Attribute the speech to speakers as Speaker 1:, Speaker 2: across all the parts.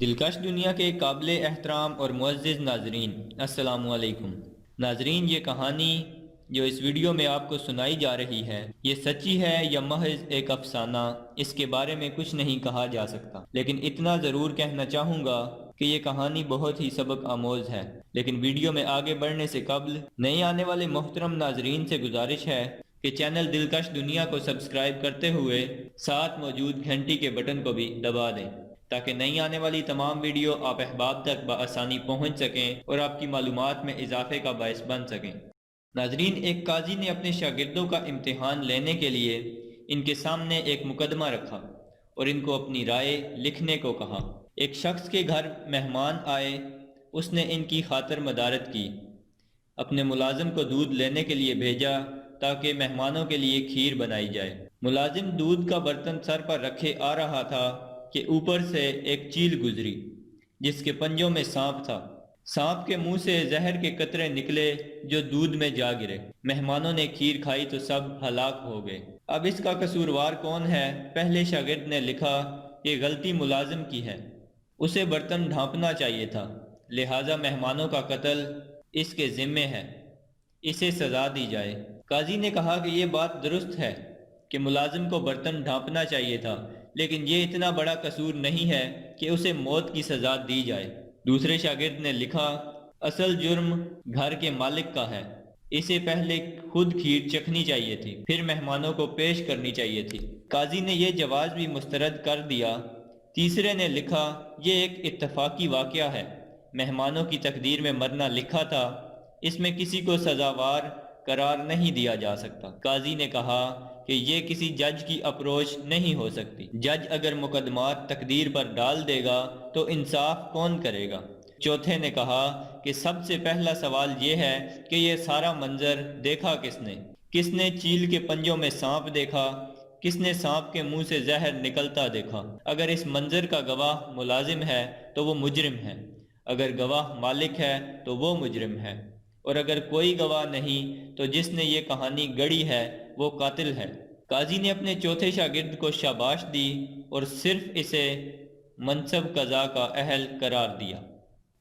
Speaker 1: دلکش دنیا کے قابل احترام اور معزز ناظرین، السلام علیکم۔ ناظرین، یہ کہانی جو اس ویڈیو میں آپ کو سنائی جا رہی ہے یہ سچی ہے یا محض ایک افسانہ، اس کے بارے میں کچھ نہیں کہا جا سکتا، لیکن اتنا ضرور کہنا چاہوں گا کہ یہ کہانی بہت ہی سبق آموز ہے۔ لیکن ویڈیو میں آگے بڑھنے سے قبل نئے آنے والے محترم ناظرین سے گزارش ہے کہ چینل دلکش دنیا کو سبسکرائب کرتے ہوئے ساتھ موجود گھنٹی کے بٹن کو بھی دبا دیں تاکہ نئی آنے والی تمام ویڈیو آپ احباب تک بآسانی پہنچ سکیں اور آپ کی معلومات میں اضافے کا باعث بن سکیں۔ ناظرین، ایک قاضی نے اپنے شاگردوں کا امتحان لینے کے لیے ان کے سامنے ایک مقدمہ رکھا اور ان کو اپنی رائے لکھنے کو کہا۔ ایک شخص کے گھر مہمان آئے، اس نے ان کی خاطر مدارت کی، اپنے ملازم کو دودھ لینے کے لیے بھیجا تاکہ مہمانوں کے لیے کھیر بنائی جائے۔ ملازم دودھ کا برتن سر پر رکھے آ رہا تھا کہ اوپر سے ایک چیل گزری جس کے پنجوں میں سانپ تھا۔ سانپ کے منہ سے زہر کے قطرے نکلے جو دودھ میں جا گرے۔ مہمانوں نے کھیر کھائی تو سب ہلاک ہو گئے۔ اب اس کا قصوروار کون ہے؟ پہلے شاگرد نے لکھا، یہ غلطی ملازم کی ہے، اسے برتن ڈھانپنا چاہیے تھا، لہٰذا مہمانوں کا قتل اس کے ذمے ہے، اسے سزا دی جائے۔ قاضی نے کہا کہ یہ بات درست ہے کہ ملازم کو برتن ڈھانپنا چاہیے تھا، لیکن یہ اتنا بڑا قصور نہیں ہے کہ اسے موت کی سزا دی جائے۔ دوسرے شاگرد نے لکھا، اصل جرم گھر کے مالک کا ہے، اسے پہلے خود کھیر چکھنی چاہیے تھی، پھر مہمانوں کو پیش کرنی چاہیے تھی۔ قاضی نے یہ جواز بھی مسترد کر دیا۔ تیسرے نے لکھا، یہ ایک اتفاقی واقعہ ہے، مہمانوں کی تقدیر میں مرنا لکھا تھا، اس میں کسی کو سزاوار قرار نہیں دیا جا سکتا۔ قاضی نے کہا کہ یہ کسی جج کی اپروچ نہیں ہو سکتی، جج اگر مقدمات تقدیر پر ڈال دے گا تو انصاف کون کرے گا؟ چوتھے نے کہا کہ سب سے پہلا سوال یہ ہے کہ یہ سارا منظر دیکھا کس نے چیل کے پنجوں میں سانپ دیکھا، کس نے سانپ کے منہ سے زہر نکلتا دیکھا؟ اگر اس منظر کا گواہ ملازم ہے تو وہ مجرم ہے، اگر گواہ مالک ہے تو وہ مجرم ہے، اور اگر کوئی گواہ نہیں تو جس نے یہ کہانی گڑھی ہے وہ قاتل ہے۔ قاضی نے اپنے چوتھے شاگرد کو شاباش دی اور صرف اسے منصب قضا کا اہل قرار دیا۔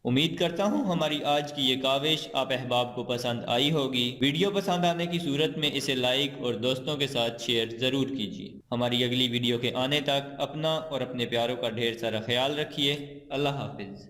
Speaker 1: امید کرتا ہوں ہماری آج کی یہ کاوش آپ احباب کو پسند آئی ہوگی۔ ویڈیو پسند آنے کی صورت میں اسے لائک اور دوستوں کے ساتھ شیئر ضرور کیجیے۔ ہماری اگلی ویڈیو کے آنے تک اپنا اور اپنے پیاروں کا ڈھیر سارا خیال رکھیے۔ اللہ حافظ۔